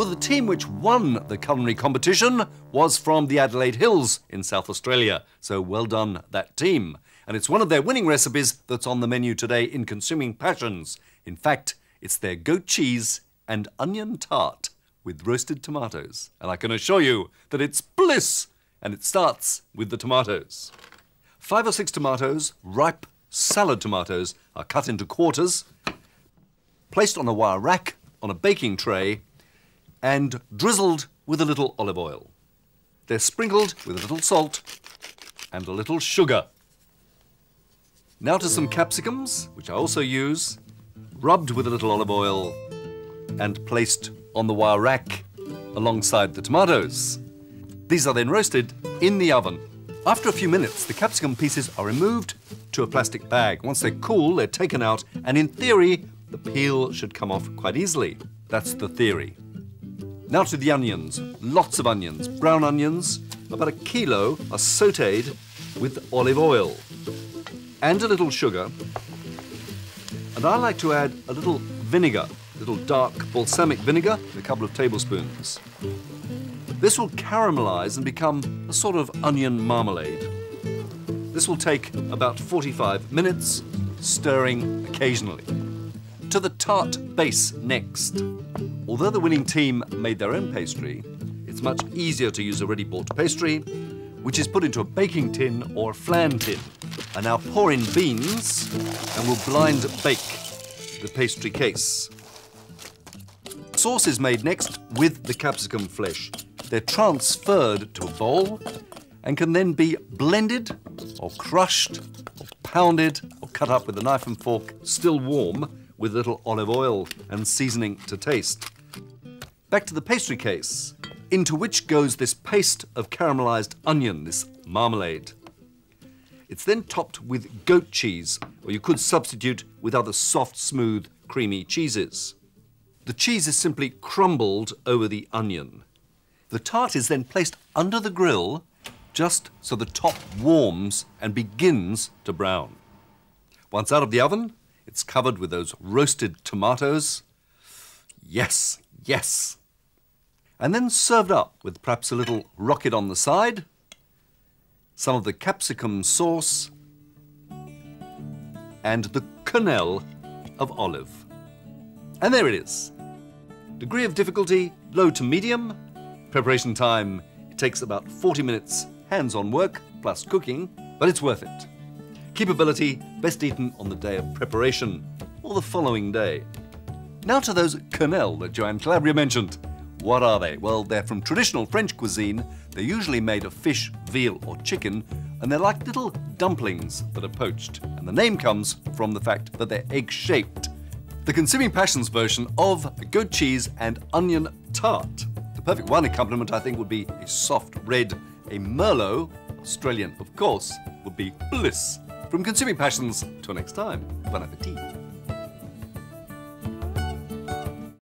Well, the team which won the culinary competition was from the Adelaide Hills in South Australia. So well done, that team. And it's one of their winning recipes that's on the menu today in Consuming Passions. In fact, it's their goat cheese and onion tart with roasted tomatoes. And I can assure you that it's bliss. And it starts with the tomatoes. 5 or 6 tomatoes, ripe salad tomatoes, are cut into quarters, placed on a wire rack on a baking tray, and drizzled with a little olive oil. They're sprinkled with a little salt and a little sugar. Now to some capsicums, which I also use, rubbed with a little olive oil and placed on the wire rack alongside the tomatoes. These are then roasted in the oven. After a few minutes, the capsicum pieces are removed to a plastic bag. Once they're cool, they're taken out, and in theory, the peel should come off quite easily. That's the theory. Now to the onions. Lots of onions. Brown onions, about 1 kilo, are sautéed with olive oil and a little sugar. And I like to add a little vinegar, a little dark balsamic vinegar, a couple of tablespoons. This will caramelize and become a sort of onion marmalade. This will take about 45 minutes, stirring occasionally. To the tart base next. Although the winning team made their own pastry, it's much easier to use a ready-bought pastry, which is put into a baking tin or a flan tin. I now pour in beans and will blind bake the pastry case. Sauce is made next with the capsicum flesh. They're transferred to a bowl and can then be blended or crushed or pounded or cut up with a knife and fork, still warm, with a little olive oil and seasoning to taste. Back to the pastry case, into which goes this paste of caramelized onion, this marmalade. It's then topped with goat cheese, or you could substitute with other soft, smooth, creamy cheeses. The cheese is simply crumbled over the onion. The tart is then placed under the grill just so the top warms and begins to brown. Once out of the oven, it's covered with those roasted tomatoes. Yes, yes. And then served up with perhaps a little rocket on the side, some of the capsicum sauce, and the quenelle of olive. And there it is. Degree of difficulty, low to medium. Preparation time, it takes about 40 minutes hands-on work, plus cooking, but it's worth it. Keepability, best eaten on the day of preparation, or the following day. Now to those quenelles that Joanne Calabria mentioned. What are they? Well, they're from traditional French cuisine. They're usually made of fish, veal, or chicken, and they're like little dumplings that are poached. And the name comes from the fact that they're egg-shaped. The Consuming Passions version of goat cheese and onion tart. The perfect wine accompaniment, I think, would be a soft red, a Merlot, Australian, of course, would be bliss. From Consuming Passions, till next time, bon appetit.